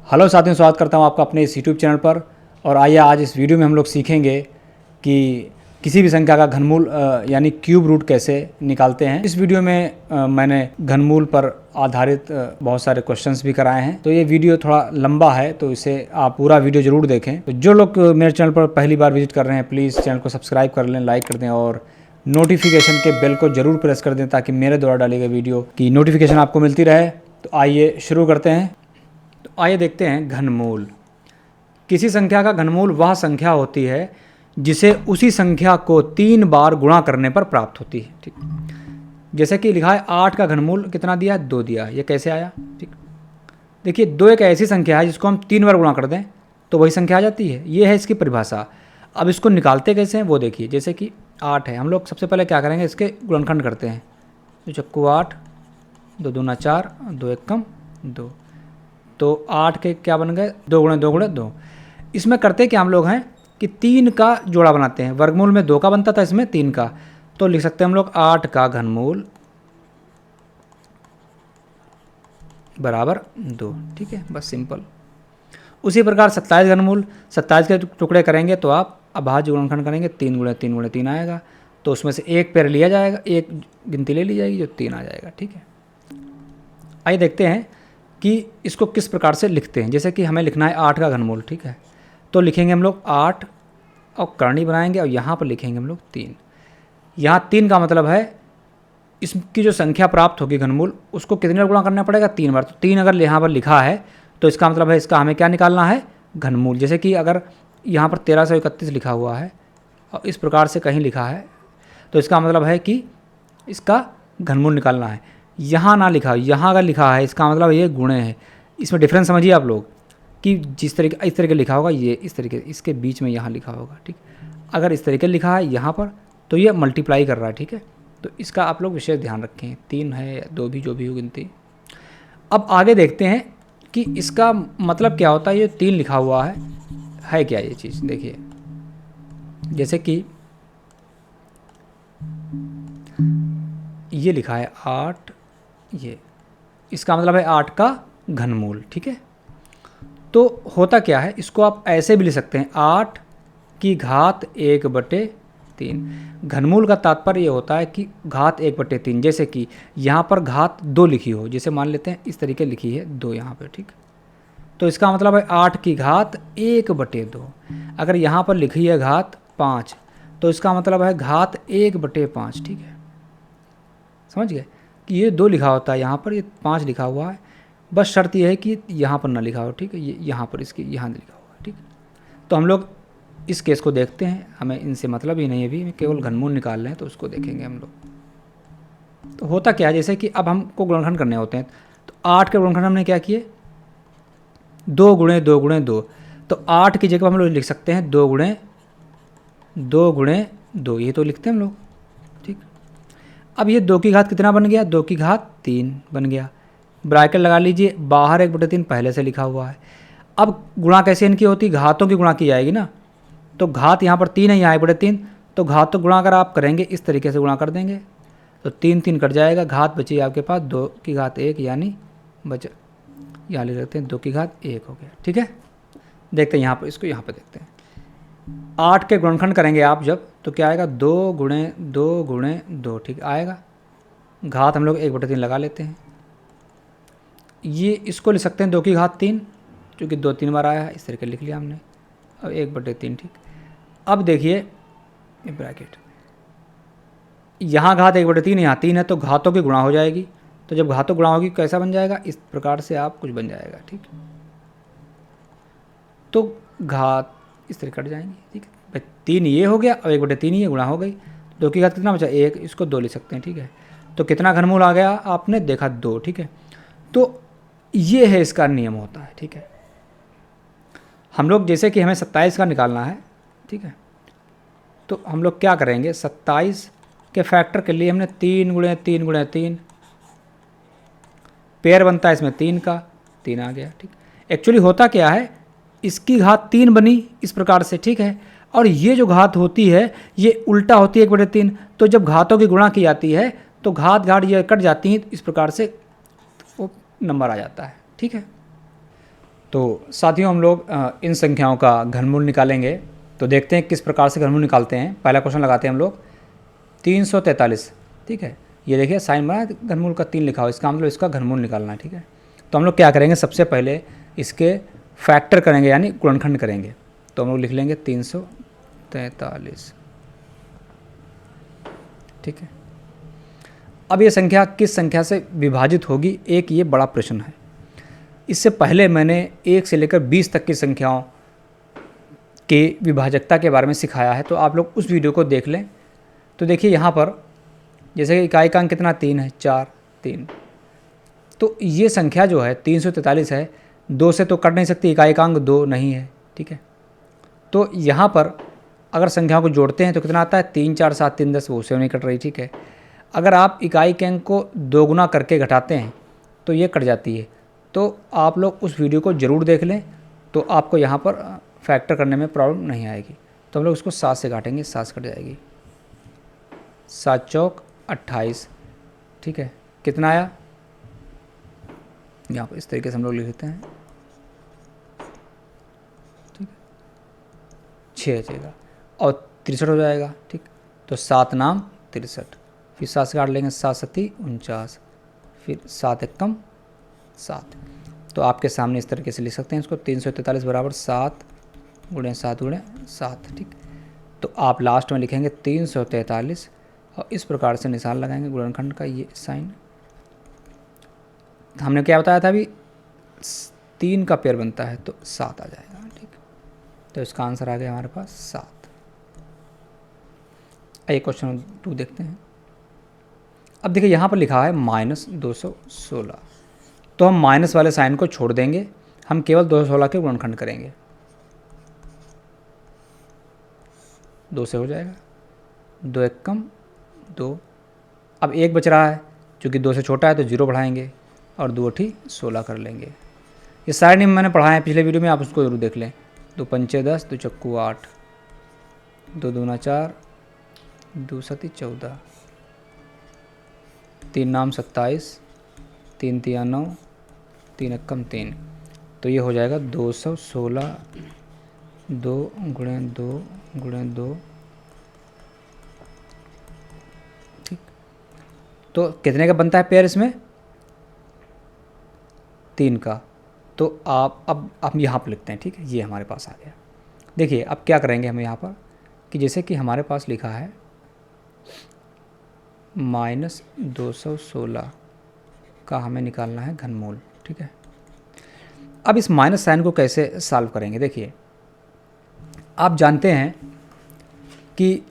Hello साथियों, स्वागत करता हूं आपका अपने इस यूट्यूब चैनल पर। और आइए आज इस वीडियो में हम लोग सीखेंगे कि किसी भी संख्या का घनमूल यानी क्यूब रूट कैसे निकालते हैं। इस वीडियो में मैंने घनमूल पर आधारित बहुत सारे क्वेश्चंस भी कराए हैं, तो ये वीडियो थोड़ा लंबा है, तो इसे आप पूरा वीडियो ज़रूर देखें। तो जो लोग मेरे चैनल पर पहली बार विजिट कर रहे हैं, प्लीज़ चैनल को सब्सक्राइब कर लें, लाइक कर दें और नोटिफिकेशन के बेल को ज़रूर प्रेस कर दें ताकि मेरे द्वारा डाली गई वीडियो की नोटिफिकेशन आपको मिलती रहे। तो आइए शुरू करते हैं। तो आइए देखते हैं घनमूल। किसी संख्या का घनमूल वह संख्या होती है जिसे उसी संख्या को 3 बार गुणा करने पर प्राप्त होती है। ठीक, जैसे कि लिखा है 8 का घनमूल कितना दिया, 2 दिया। ये कैसे आया? ठीक, देखिए 2 एक ऐसी संख्या है जिसको हम 3 बार गुणा कर दें तो वही संख्या आ जाती है। ये है इसकी परिभाषा। अब इसको निकालते कैसे हैं वो देखिए। जैसे कि 8 है, हम लोग सबसे पहले क्या करेंगे, इसके गुणनखंड करते हैं। तो चक्कू 8, 2 दूना 4, 2 एक कम 2, तो 8 के क्या बन गए, 2 गुणे 2 गुणे 2। इसमें करते क्या हम लोग हैं कि 3 का जोड़ा बनाते हैं। वर्गमूल में 2 का बनता था, इसमें 3 का, तो लिख सकते हैं हम लोग 8 का घनमूल बराबर 2। ठीक है, बस सिंपल। उसी प्रकार 27 घनमूल, 27 के टुकड़े करेंगे तो आप अभाज्य गुणनखंड करेंगे, 3 गुणे 3 गुणे 3 आएगा, तो उसमें से एक पैर लिया जाएगा, एक गिनती ले ली जाएगी जो 3 आ जाएगा। ठीक है, आइए देखते हैं कि इसको किस प्रकार से लिखते हैं। जैसे कि हमें लिखना है 8 का घनमूल। ठीक है, तो लिखेंगे हम लोग 8 और करनी बनाएंगे और यहाँ पर लिखेंगे हम लोग 3। यहाँ 3 का मतलब है इसकी जो संख्या प्राप्त होगी घनमूल, उसको कितने बार गुणा करना पड़ेगा, 3 बार। तो 3 अगर यहाँ पर लिखा है तो इसका मतलब है इसका हमें क्या निकालना है, घनमूल। जैसे कि अगर यहाँ पर 1331 लिखा हुआ है और इस प्रकार से कहीं लिखा है तो इसका मतलब है कि इसका घनमूल निकालना है। यहाँ ना लिखा, यहाँ अगर लिखा है इसका मतलब ये गुणे है। इसमें डिफरेंस समझिए आप लोग कि जिस तरीके इस तरीके लिखा होगा, ये इस तरीके इसके बीच में यहाँ लिखा होगा। ठीक, अगर इस तरीके लिखा है यहाँ पर तो ये मल्टीप्लाई कर रहा है। ठीक है, तो इसका आप लोग विशेष ध्यान रखें। 3 है या 2 भी, जो भी हो गिनती। अब आगे देखते हैं कि इसका मतलब क्या होता है। ये 3 लिखा हुआ है क्या ये चीज़? देखिए जैसे कि ये लिखा है 8, ये इसका मतलब है 8 का घनमूल। ठीक है, तो होता क्या है, इसको आप ऐसे भी लिख सकते हैं 8 की घात 1/3। घनमूल का तात्पर्य ये होता है कि घात 1/3। जैसे कि यहाँ पर घात 2 लिखी हो, जैसे मान लेते हैं इस तरीके लिखी है 2 यहाँ पे। ठीक, तो इसका मतलब है 8 की घात 1/2। अगर यहाँ पर लिखी है घात 5 तो इसका मतलब है घात 1/5। ठीक है, समझ गए कि ये 2 लिखा होता है, यहाँ पर ये 5 लिखा हुआ है। बस शर्त ये है कि यहाँ पर ना लिखा हो। ठीक है, ये यहाँ पर इसके यहाँ लिखा हुआ है। ठीक, तो हम लोग इस केस को देखते हैं, हमें इनसे मतलब ही नहीं है, अभी केवल घनमूल निकाल रहे हैं, तो उसको देखेंगे हम लोग। तो होता क्या है, जैसे कि अब हमको गुणनखंड करने होते हैं, तो 8 के गुणनखंड हमने क्या किए, 2 गुणे 2 गुणे 2। तो 8 की जगह हम लोग लिख सकते हैं 2 गुणे 2 गुणे 2, ये तो लिखते हैं हम लोग। ठीक, अब ये 2 की घात कितना बन गया, 2 की घात 3 बन गया। ब्रैकेट लगा लीजिए, बाहर 1/3 पहले से लिखा हुआ है। अब गुणा कैसे इनकी होती, घातों की गुणा की जाएगी ना। तो घात यहाँ पर 3 है, यहाँ 1/3, तो घात तो गुणा अगर आप करेंगे इस तरीके से गुणा कर देंगे तो 3 3 कट जाएगा, घात बची आपके पास 2 की घात 1, यानी बचा, यहाँ लिख लेते हैं 2 की घात 1 हो गया। ठीक है, देखते हैं यहाँ पर, इसको यहाँ पर देखते हैं। 8 के गुणनखंड करेंगे आप जब, तो क्या आएगा, 2 गुणे 2 गुणे 2। ठीक आएगा, घात हम लोग 1/3 लगा लेते हैं। ये इसको लिख सकते हैं 2 की घात 3, क्योंकि 2 3 बार आया है, इस तरीके लिख लिया हमने। अब 1/3। ठीक, अब देखिए ब्रैकेट, यहाँ घात 1/3, यहाँ 3 है, तो घातों की गुणा हो जाएगी। तो जब घातों गुणा होगी कैसा बन जाएगा, इस प्रकार से आप कुछ बन जाएगा। ठीक, तो घात इस तरह कट जाएंगी। ठीक है, 3 ये हो गया और 1/3 ये गुणा हो गई। 2 की घात कितना बचा, 1, इसको 2 लिख सकते हैं। ठीक है, तो कितना घनमूल आ गया आपने देखा, 2। ठीक है, तो ये है इसका नियम होता है। ठीक है, हम लोग जैसे कि हमें 27 का निकालना है। ठीक है, तो हम लोग क्या करेंगे, 27 के फैक्टर के लिए हमने 3 गुणे 3 गुणे 3 पेयर बनता है, इसमें 3 का 3 आ गया। ठीक, एक्चुअली होता क्या है, इसकी घात 3 बनी इस प्रकार से। ठीक है, और ये जो घात होती है ये उल्टा होती है 1/3। तो जब घातों की गुणा की जाती है तो घात ये कट जाती हैं, इस प्रकार से वो नंबर आ जाता है। ठीक है, तो साथियों हम लोग इन संख्याओं का घनमूल निकालेंगे। तो देखते हैं किस प्रकार से घनमूल निकालते हैं। पहला क्वेश्चन लगाते हैं हम लोग 343। ठीक है, ये देखिए साइन बना है, घनमूल का 3 लिखा हो, इसका मतलब इसका घनमूल निकालना है। ठीक है, तो हम लोग क्या करेंगे, सबसे पहले इसके फैक्टर करेंगे यानी गुणनखंड करेंगे। तो हम लोग लिख लेंगे 343। ठीक है, अब ये संख्या किस संख्या से विभाजित होगी, एक ये बड़ा प्रश्न है। इससे पहले मैंने 1 से लेकर 20 तक की संख्याओं के विभाजकता के बारे में सिखाया है, तो आप लोग उस वीडियो को देख लें। तो देखिए यहाँ पर जैसे कि इकाई का अंक कितना 3 है, 4 3, तो ये संख्या जो है 343 है, 2 से तो कट नहीं सकती, इकाई का अंक 2 नहीं है। ठीक है, तो यहाँ पर अगर संख्याओं को जोड़ते हैं तो कितना आता है, 3 4 7 3 10, वो से नहीं कट रही। ठीक है, अगर आप इकाई के अंक को 2 गुना करके घटाते हैं तो ये कट जाती है। तो आप लोग उस वीडियो को ज़रूर देख लें, तो आपको यहाँ पर फैक्टर करने में प्रॉब्लम नहीं आएगी। तो हम लोग इसको 7 से काटेंगे, 7 से कट जाएगी, 7 चौक 28। ठीक है, कितना आया, यहाँ पर इस तरीके से हम लोग लिख लेते हैं। ठीक है, 6 बचेगा और 63 हो जाएगा। ठीक, तो 7 नाम 63, फिर 7 से काट लेंगे, 7 सती 49, फिर 7 एकम 7। तो आपके सामने इस तरीके से लिख सकते हैं इसको, 343 बराबर 7 गुणे 7 गुणे 7। ठीक, तो आप लास्ट में लिखेंगे 343 और इस प्रकार से निशान लगाएंगे गुणनखंड का, ये साइन। हमने क्या बताया था अभी, 3 का पेयर बनता है तो 7 आ जाएगा। ठीक, तो इसका आंसर आ गया हमारे पास 7। आइए क्वेश्चन 2 देखते हैं। अब देखिए यहाँ पर लिखा है -216, तो हम माइनस वाले साइन को छोड़ देंगे, हम केवल 216 के गुणनखंड करेंगे। 2 से हो जाएगा, 2 एकम 2। अब 1 बच रहा है, चूँकि 2 से छोटा है तो 0 बढ़ाएंगे और 2 ठी 16 कर लेंगे। ये सारे नियम मैंने पढ़ाए हैं पिछले वीडियो में, आप उसको जरूर देख लें। 2 पंचे 10, 2 चक्कू 8, 2 दूना 4, 2 सती 14, 3 नाम 27, 3 तिया 9, 3 एकम 3। तो ये हो जाएगा 216, 2 गुणे 2 गुणे 2। ठीक, तो कितने का बनता है पेयर इसमें, 3 का। तो आप अब यहाँ पर लिखते हैं। ठीक है, ये हमारे पास आ गया। देखिए अब क्या करेंगे हम यहाँ पर, कि जैसे कि हमारे पास लिखा है -216 का हमें निकालना है घनमूल। ठीक है, अब इस माइनस साइन को कैसे सॉल्व करेंगे। देखिए आप जानते हैं कि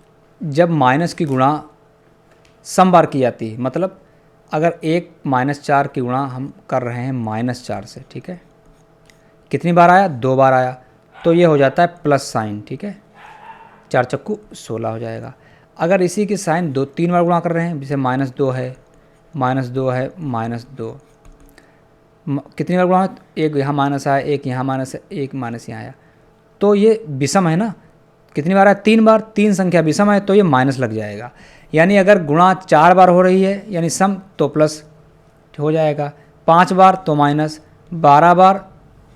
जब माइनस की गुणा सम बार की जाती है, मतलब अगर 1 -4 की गुणा हम कर रहे हैं -4 से, ठीक है, कितनी बार आया, 2 बार आया, तो ये हो जाता है प्लस साइन। ठीक है, 4 चक्कू 16 हो जाएगा। अगर इसी की साइन 3 बार गुणा कर रहे हैं, जैसे -2 है, -2 है, -2, कितनी बार गुणा, एक यहाँ माइनस आया, एक यहाँ माइनस है, एक माइनस यहाँ आया, तो ये विषम है ना, कितनी बार है, 3 बार, 3 संख्या विषम है तो ये माइनस लग जाएगा। यानी अगर गुणा 4 बार हो रही है यानी सम, तो प्लस हो जाएगा, 5 बार तो माइनस, 12 बार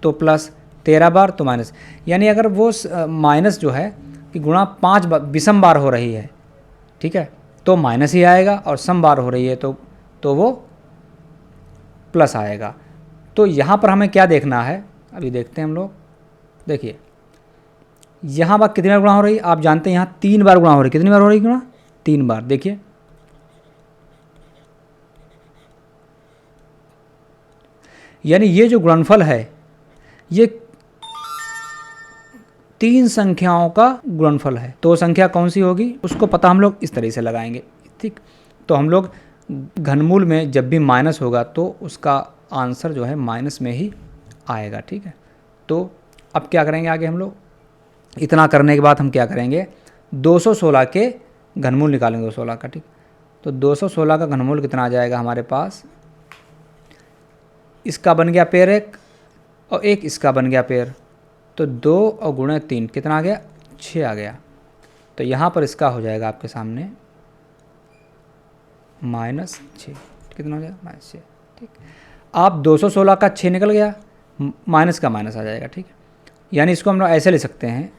तो प्लस, 13 बार तो माइनस। यानी अगर वो माइनस जो है कि गुणा 5 विषम बार हो रही है, ठीक है, तो माइनस ही आएगा, और सम बार हो रही है तो वो प्लस आएगा। तो यहाँ पर हमें क्या देखना है, अभी देखते हैं हम लोग। देखिए यहाँ बार कितनी बार गुणा हो रही है, आप जानते हैं यहाँ 3 बार गुणा हो रही है। कितनी बार हो रही है गुणा, 3 बार। देखिए यानी ये जो गुणनफल है ये 3 संख्याओं का गुणनफल है। तो संख्या कौन सी होगी उसको पता हम लोग इस तरह से लगाएंगे। ठीक, तो हम लोग घनमूल में जब भी माइनस होगा तो उसका आंसर जो है माइनस में ही आएगा। ठीक है, तो अब क्या करेंगे आगे हम लोग, इतना करने के बाद हम क्या करेंगे, 216 के घनमूल निकालेंगे, 216 का। ठीक, तो 216 का घनमूल कितना आ जाएगा हमारे पास, इसका बन गया पेयर 1 और एक इसका बन गया पेयर, तो 2 और गुणे 3 कितना आ गया, 6 आ गया। तो यहाँ पर इसका हो जाएगा आपके सामने -6, कितना हो जाएगा, -6। ठीक, आप 216 का 6 निकल गया, माइनस का माइनस आ जाएगा, ठीक है। यानी इसको हम लोग ऐसे ले सकते हैं,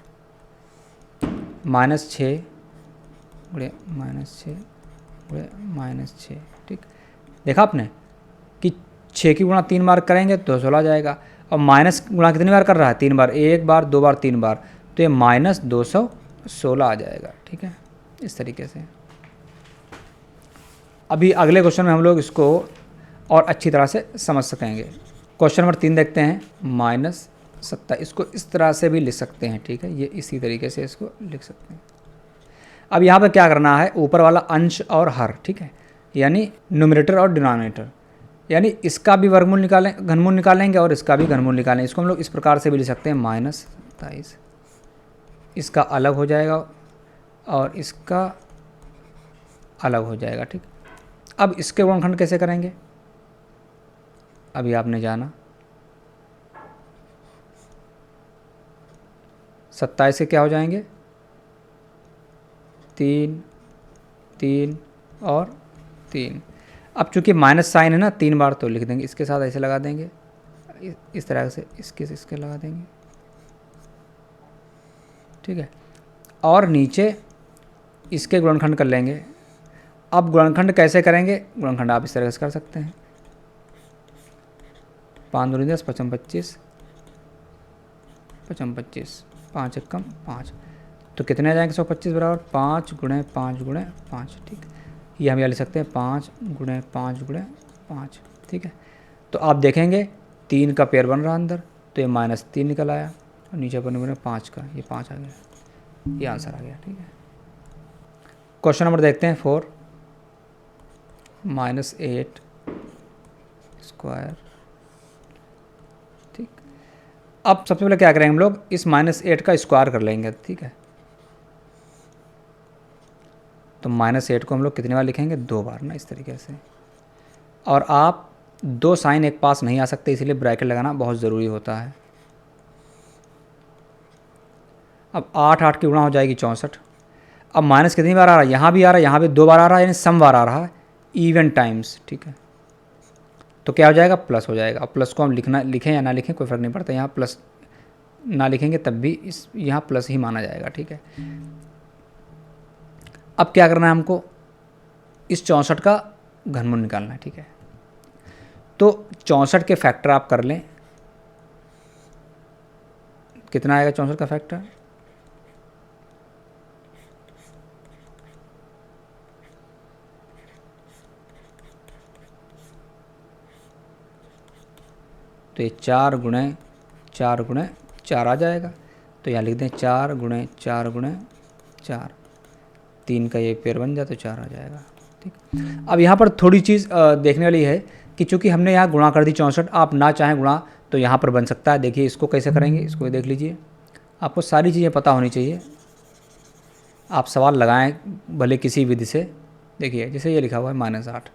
-6 गुणे -6, ठीक। देखा आपने कि 6 की गुणा 3 बार करेंगे तो 16 आ जाएगा, और माइनस गुणा कितनी बार कर रहा है, 3 बार, 1 बार 2 बार 3 बार, तो ये -216 आ जाएगा, ठीक है। इस तरीके से अभी अगले क्वेश्चन में हम लोग इसको और अच्छी तरह से समझ सकेंगे। क्वेश्चन नंबर 3 देखते हैं, -27, इसको इस तरह से भी लिख सकते हैं, ठीक है। ये इसी तरीके से इसको लिख सकते हैं। अब यहाँ पर क्या करना है, ऊपर वाला अंश और हर, ठीक है, यानी न्यूमरेटर और डिनोमिनेटर, यानी इसका भी वर्गमूल निकालें, घनमूल निकालेंगे, और इसका भी घनमूल निकालेंगे। इसको हम लोग इस प्रकार से भी लिख सकते हैं, -27, इसका अलग हो जाएगा और इसका अलग हो जाएगा, ठीक। अब इसके गुणनखंड कैसे करेंगे, अभी आपने जाना, 27 से क्या हो जाएंगे, 3 3 और 3। अब चूंकि माइनस साइन है ना, 3 बार तो लिख देंगे, इसके साथ ऐसे लगा देंगे, इस तरह से इसके लगा देंगे, ठीक है। और नीचे इसके गुणनखंड कर लेंगे। अब गुणनखंड कैसे करेंगे, गुणनखंड आप इस तरह से कर सकते हैं, 5 दूनी 10, 55 25, 55 25, 5 एकम 5, तो कितने आ जाएंगे, 125 बराबर 5 गुणे 5 गुणे 5, ठीक। ये हम यहाँ लिख सकते हैं 5 गुणे 5 गुणे 5, ठीक है। तो आप देखेंगे 3 का पेयर बन रहा अंदर, तो ये -3 निकल आया, और नीचे बने 5 का, ये 5 आ गया, ये आंसर आ गया, ठीक है। क्वेश्चन नंबर देखते हैं 4, -8 स्क्वायर, ठीक। अब सबसे पहले क्या करेंगे हम लोग, इस -8 का स्क्वायर कर लेंगे, ठीक है। तो -8 को हम लोग कितनी बार लिखेंगे, 2 बार ना, इस तरीके से। और आप 2 साइन एक पास नहीं आ सकते, इसलिए ब्रैकेट लगाना बहुत ज़रूरी होता है। अब 8 की गुणा हो जाएगी 64। अब माइनस कितनी बार आ रहा है, यहाँ भी आ रहा है, यहाँ भी 2 बार आ रहा है, यानी सम बार आ रहा है, इवन टाइम्स, ठीक है। तो क्या हो जाएगा, प्लस हो जाएगा। अब प्लस को हम लिखें या ना लिखें कोई फ़र्क नहीं पड़ता, यहाँ प्लस ना लिखेंगे तब भी इस यहाँ प्लस ही माना जाएगा, ठीक है। अब क्या करना है हमको, इस 64 का घनमूल निकालना है, ठीक है। तो 64 के फैक्टर आप कर लें, कितना आएगा 64 का फैक्टर, तो ये 4 गुणे 4 आ जाएगा। तो यहाँ लिख दें 4 गुणे 4, 3 का ये पेयर बन जाए तो 4 आ जाएगा, ठीक। अब यहाँ पर थोड़ी चीज़ देखने वाली है कि चूँकि हमने यहाँ गुणा कर दी 64, आप ना चाहें गुणा तो यहाँ पर बन सकता है। देखिए इसको कैसे करेंगे, इसको देख लीजिए, आपको सारी चीज़ें पता होनी चाहिए। आप सवाल लगाएं भले किसी विधि से। देखिए जैसे ये लिखा हुआ है -8,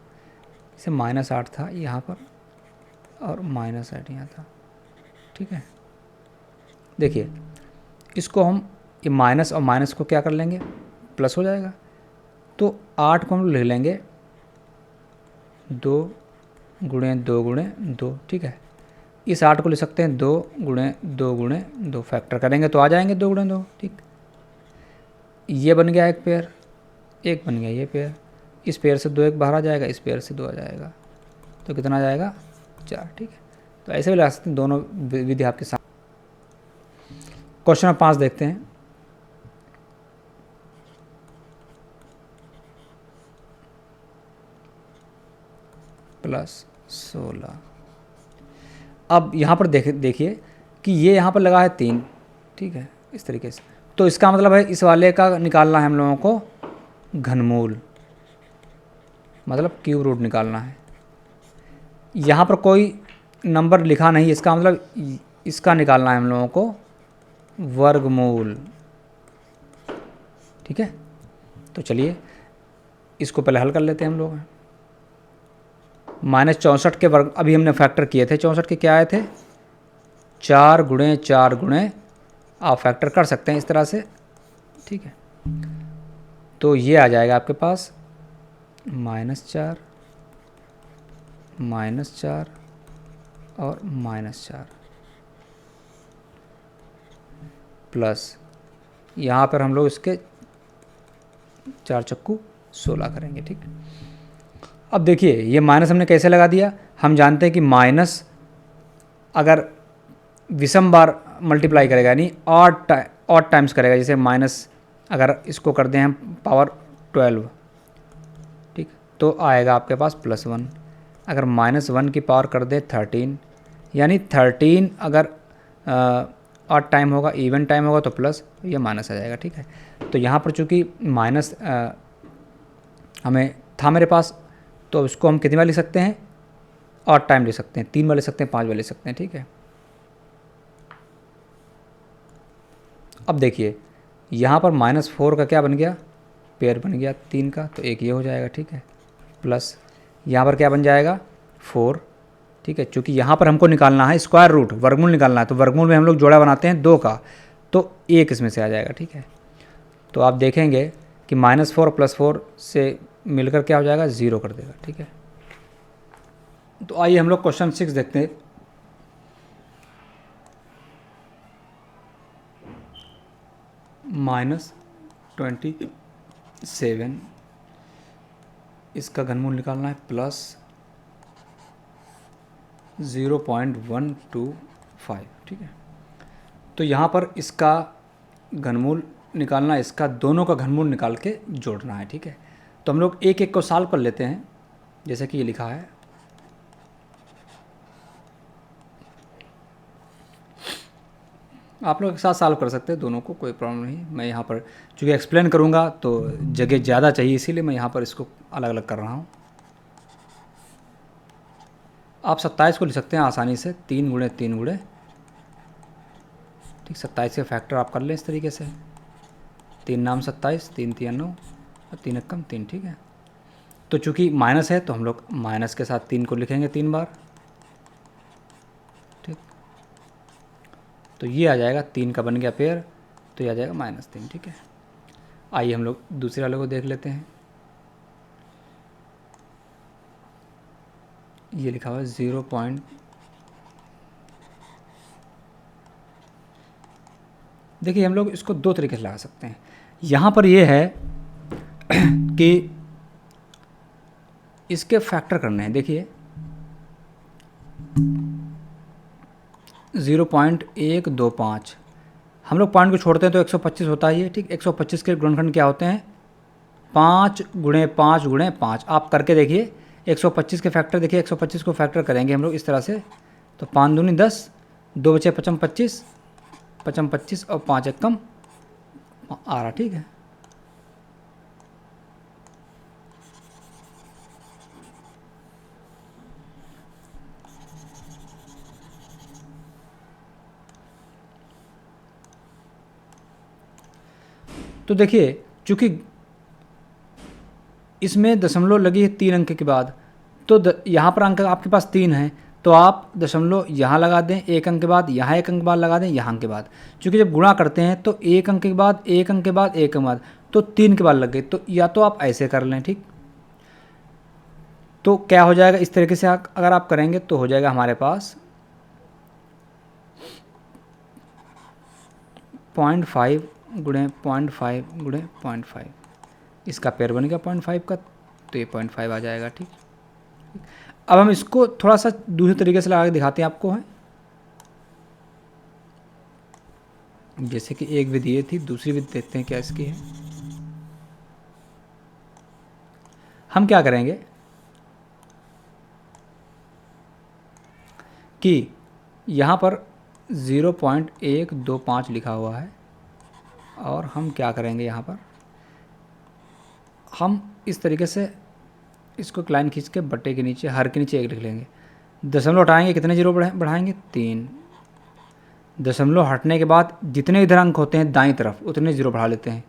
जैसे -8 था यहाँ पर और -8 यहाँ था, ठीक है। देखिए इसको हम ये माइनस और माइनस को क्या कर लेंगे, प्लस हो जाएगा। तो 8 को हम लिख लेंगे 2 गुणे 2 गुणे 2, ठीक है। इस 8 को लिख सकते हैं 2 गुणे 2 गुणे 2, फैक्टर करेंगे तो आ जाएंगे 2 गुणे 2, ठीक। ये बन गया एक पेयर, एक बन गया ये पेयर, इस पेयर से 2 एक बाहर आ जाएगा, इस पेयर से 2 आ जाएगा, तो कितना आ जाएगा 4, ठीक है। तो ऐसे भी ला सकते हैं, दोनों विधि आपके साथ। क्वेश्चन नंबर 5 देखते हैं, +16। अब यहाँ पर देखिए कि ये यहाँ पर लगा है 3, ठीक है, इस तरीके से। तो इसका मतलब है इस वाले का निकालना है हम लोगों को घनमूल, मतलब क्यूब रूट निकालना है। यहाँ पर कोई नंबर लिखा नहीं, इसका मतलब इसका निकालना है हम लोगों को वर्गमूल, ठीक है। तो चलिए इसको पहले हल कर लेते हैं हम लोग। -64 के वर्ग अभी हमने फैक्टर किए थे, 64 के क्या आए थे, 4 गुणे 4 गुणे, आप फैक्टर कर सकते हैं इस तरह से, ठीक है। तो ये आ जाएगा आपके पास -4 और -4, प्लस यहाँ पर हम लोग इसके 4 चक्कू 16 करेंगे, ठीक। अब देखिए ये माइनस हमने कैसे लगा दिया, हम जानते हैं कि माइनस अगर विषम बार मल्टीप्लाई करेगा यानी ऑड टाइम्स करेगा, जैसे माइनस अगर इसको कर दें हम पावर 12, ठीक, तो आएगा आपके पास +1। अगर -1 की पावर कर दे 13, यानी 13 अगर ऑड टाइम होगा, इवन टाइम होगा तो प्लस, ये माइनस आ जाएगा, ठीक है। तो यहाँ पर चूँकि माइनस हमें था मेरे पास, तो इसको हम कितनी बार लिख सकते हैं, ऑड टाइम लिख सकते हैं, 3 बार लिख सकते हैं, 5 बार लिख सकते हैं, ठीक है। अब देखिए यहाँ पर -4 का क्या बन गया, पेयर बन गया 3 का, तो एक ये हो जाएगा, ठीक है, प्लस यहाँ पर क्या बन जाएगा 4, ठीक है। चूँकि यहाँ पर हमको निकालना है स्क्वायर रूट, वर्गमूल निकालना है, तो वर्गमूल में हम लोग जोड़ा बनाते हैं 2 का, तो 1 इसमें से आ जाएगा, ठीक है। तो आप देखेंगे कि -4 + 4 से मिलकर क्या हो जाएगा, 0 कर देगा, ठीक है। तो आइए हम लोग क्वेश्चन 6 देखते हैं। -27 इसका घनमूल निकालना है, प्लस 0.125, ठीक है। तो यहाँ पर इसका घनमूल निकालना, इसका दोनों का घनमूल निकाल के जोड़ना है, ठीक है। तो हम लोग एक एक को सॉल्व कर लेते हैं, जैसे कि ये लिखा है। आप लोग एक साथ सॉल्व कर सकते हैं दोनों को, कोई प्रॉब्लम नहीं। मैं यहाँ पर चूँकि एक्सप्लेन करूँगा तो जगह ज़्यादा चाहिए, इसीलिए मैं यहाँ पर इसको अलग अलग कर रहा हूँ। आप 27 को लिख सकते हैं आसानी से, 3 × 3 × ठीक, 27 के फैक्टर आप कर लें इस तरीके से, 3 नाम 27, 3 × 3 = 9 और 3 × 1 = 3, ठीक है। तो चूँकि माइनस है तो हम लोग माइनस के साथ 3 को लिखेंगे 3 बार, ठीक। तो ये आ जाएगा 3 का बन गया पेयर, तो ये आ जाएगा -3, ठीक है। आइए हम लोग दूसरे वाले को देख लेते हैं। ये लिखा हुआ है 0. देखिए हम लोग इसको 2 तरीके से लगा सकते हैं। यहाँ पर ये है कि इसके फैक्टर करने हैं। देखिए 0.125 हम लोग पॉइंट को छोड़ते हैं तो 125 होता है ये, ठीक। 125 के गुणनखंड क्या होते हैं, 5 × 5 × 5। आप करके देखिए 125 के फैक्टर, देखिए 125 को फैक्टर करेंगे हम लोग इस तरह से, तो 5 दूनी 10, 2 बचे 55 25, 55 25 और 5 एक कम 12, ठीक है। तो देखिए चूँकि इसमें दशमलव लगी है 3 अंक के बाद, तो यहाँ पर अंक आपके पास 3 है, तो आप दशमलव यहाँ लगा दें 1 अंक के बाद, यहाँ 1 अंक के बाद लगा दें, यहाँ अंक के बाद। चूँकि जब गुणा करते हैं तो 1 अंक के बाद 1 अंक के बाद 1 अंक के बाद, तो 3 के बाद लग गए। तो या तो आप ऐसे कर लें, ठीक। तो क्या हो जाएगा, इस तरीके से अगर आप करेंगे तो हो जाएगा हमारे पास 0.5 × 0.5 × 0.5, इसका पेयर बन गया 0.5 का, तो ये 0.5 आ जाएगा, ठीक। अब हम इसको थोड़ा सा दूसरे तरीके से लगा के दिखाते हैं आपको, है जैसे कि एक विधि ये थी, दूसरी विधि देखते हैं क्या इसकी है। हम क्या करेंगे कि यहाँ पर 0.125 लिखा हुआ है, और हम क्या करेंगे यहाँ पर हम इस तरीके से इसको एक लाइन खींच के बट्टे के नीचे, हर के नीचे 1 लिख लेंगे। दशमलव हटाएंगे, कितने 0 बढ़ाएंगे, 3। दशमलव हटने के बाद जितने इधर अंक होते हैं दाईं तरफ उतने 0 बढ़ा लेते हैं।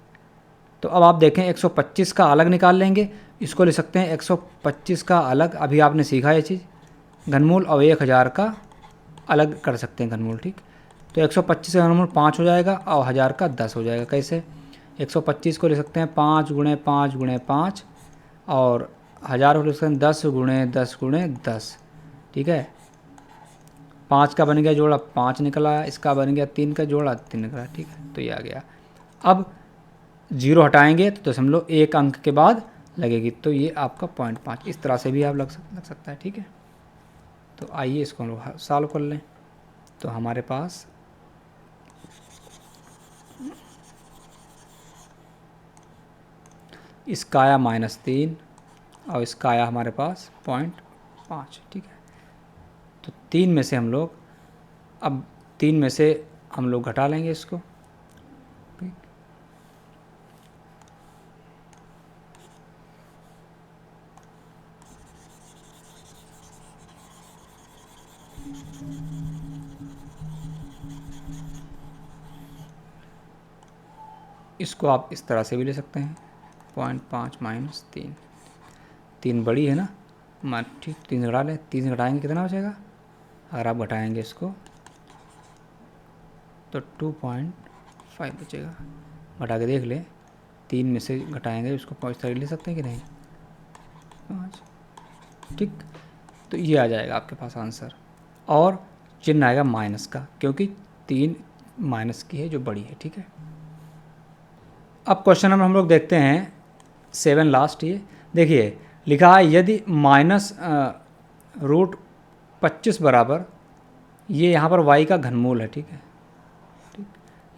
तो अब आप देखें 125 का अलग निकाल लेंगे, इसको ले सकते हैं 125 का अलग, अभी आपने सीखा ये चीज़ घनमूल, और 1000 का अलग कर सकते हैं घनमूल, ठीक। तो 125 का घनमूल 5 हो जाएगा और 1000 का 10 हो जाएगा। कैसे, 125 को ले सकते हैं 5 × 5 × 5, और 1000 को ले सकते हैं 10 × 10 × 10, ठीक है। 5 का बन गया जोड़ा 5 निकला, इसका बन गया 3 का जोड़ा 3 निकला, ठीक है, तो ये आ गया। अब 0 हटाएंगे तो 0.1 अंक के बाद लगेगी, तो ये आपका 0.5। इस तरह से भी आप लग सकता है, ठीक है। तो आइए इसको हम लोग सॉल्व कर लें। तो हमारे पास इसका आया -3 और इसका आया हमारे पास 0.5, ठीक है। तो 3 में से हम लोग अब 3 में से हम लोग घटा लेंगे इसको, इसको आप इस तरह से भी ले सकते हैं 0.5 - 3, 3 बड़ी है ना, ठीक, 3 घटा लें, 3 घटाएंगे कितना बचेगा, अगर आप घटाएंगे इसको तो 2.5 बचेगा। घटा के देख लें, 3 में से घटाएंगे उसको 5 तरह ले सकते हैं कि नहीं, 5, ठीक। तो ये आ जाएगा आपके पास आंसर, और चिन्ह आएगा माइनस का, क्योंकि 3 माइनस की है जो बड़ी है, ठीक है। अब क्वेश्चन नंबर हम लोग देखते हैं 7 लास्ट। ये देखिए लिखा है यदि -√25 बराबर, ये यहाँ पर y का घनमूल है, ठीक है, ठीक,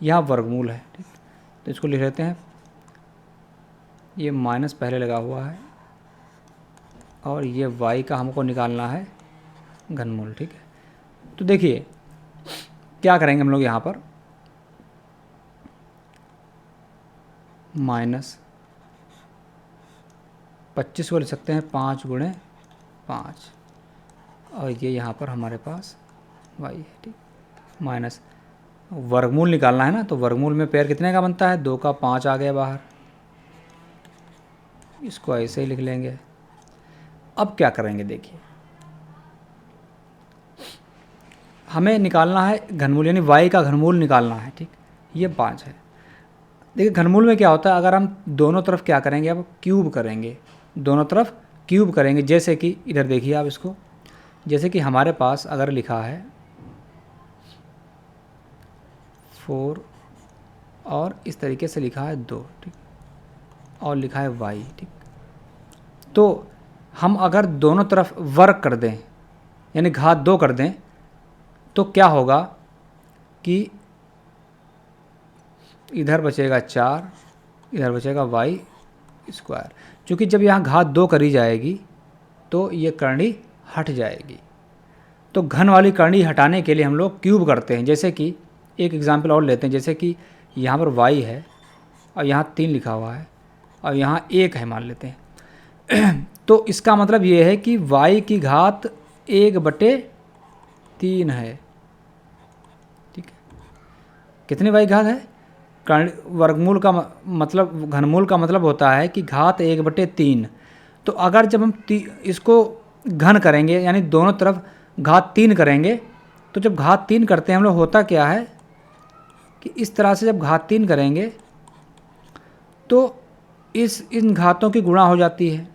यहाँ वर्गमूल है, ठीक। तो इसको लिख लेते हैं, ये माइनस पहले लगा हुआ है और ये y का हमको निकालना है घनमूल, ठीक है। तो देखिए क्या करेंगे हम लोग, यहाँ पर -25 को लिख सकते हैं 5 × 5, और ये यहाँ पर हमारे पास y है, ठीक। माइनस वर्गमूल निकालना है ना, तो वर्गमूल में पेयर कितने का बनता है, 2 का 5 आ गया बाहर, इसको ऐसे ही लिख लेंगे। अब क्या करेंगे, देखिए हमें निकालना है घनमूल, यानी y का घनमूल निकालना है, ठीक। ये 5 है। देखिए घनमूल में क्या होता है, अगर हम दोनों तरफ क्या करेंगे, अब क्यूब करेंगे, दोनों तरफ क्यूब करेंगे। जैसे कि इधर देखिए आप इसको, जैसे कि हमारे पास अगर लिखा है 4 और इस तरीके से लिखा है 2, ठीक, और लिखा है y, ठीक। तो हम अगर दोनों तरफ वर्ग कर दें, यानी घात 2 कर दें, तो क्या होगा कि इधर बचेगा 4, इधर बचेगा y²। क्योंकि जब यहाँ घात 2 करी जाएगी तो ये करनी हट जाएगी। तो घन वाली करनी हटाने के लिए हम लोग क्यूब करते हैं। जैसे कि एक एग्जांपल और लेते हैं, जैसे कि यहाँ पर y है और यहाँ 3 लिखा हुआ है और यहाँ 1 है मान लेते हैं। तो इसका मतलब ये है कि y की घात 1/3 है, ठीक है। कितनी y घात है, वर्गमूल का मतलब, घनमूल का मतलब होता है कि घात 1/3। तो अगर जब हम इसको घन करेंगे, यानी दोनों तरफ घात 3 करेंगे, तो जब घात 3 करते हैं हम लोग, होता क्या है कि इस तरह से जब घात 3 करेंगे तो इन घातों की गुणा हो जाती है।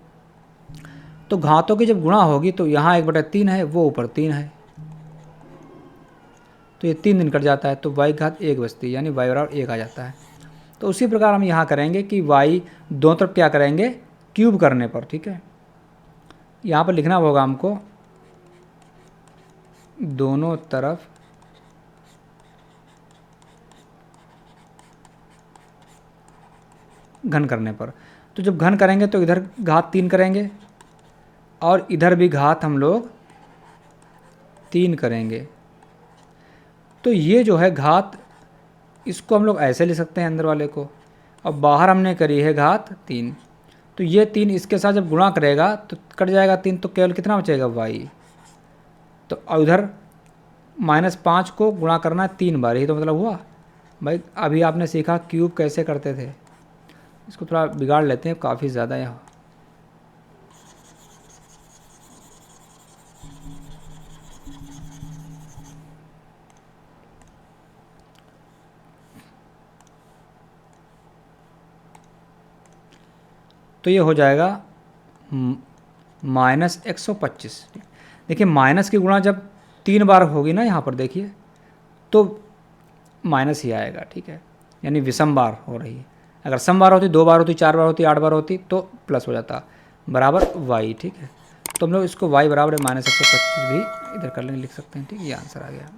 तो घातों की जब गुणा होगी तो यहाँ 1/3 है, वो ऊपर 3 है, तो ये 3 दिन कट जाता है, तो y घात 1 बचती है, यानी y बराबर 1 आ जाता है। तो उसी प्रकार हम यहाँ करेंगे कि y दोनों तरफ क्या करेंगे, क्यूब करने पर, ठीक है। यहाँ पर लिखना होगा हमको दोनों तरफ घन करने पर। तो जब घन करेंगे तो इधर घात 3 करेंगे और इधर भी घात हम लोग 3 करेंगे। तो ये जो है घात, इसको हम लोग ऐसे ले सकते हैं अंदर वाले को, और बाहर हमने करी है घात 3। तो ये 3 इसके साथ जब गुणा करेगा तो कट जाएगा 3, तो केवल कितना बचेगा y। तो उधर -5 को गुणा करना है 3 बार, ही तो मतलब हुआ भाई। अभी आपने सीखा क्यूब कैसे करते थे, इसको थोड़ा बिगाड़ लेते हैं, काफ़ी ज़्यादा यहाँ। तो ये हो जाएगा -125। देखिए माइनस की गुणा जब 3 बार होगी ना यहाँ पर देखिए, तो माइनस ही आएगा, ठीक है, यानी विषम बार हो रही है। अगर सम बार होती, 2 बार होती, 4 बार होती, 8 बार होती तो प्लस हो जाता, बराबर y, ठीक है। तो हम लोग इसको y बराबर -125 भी इधर कर लेंगे, लिख सकते हैं, ठीक है, ये आंसर आ गया।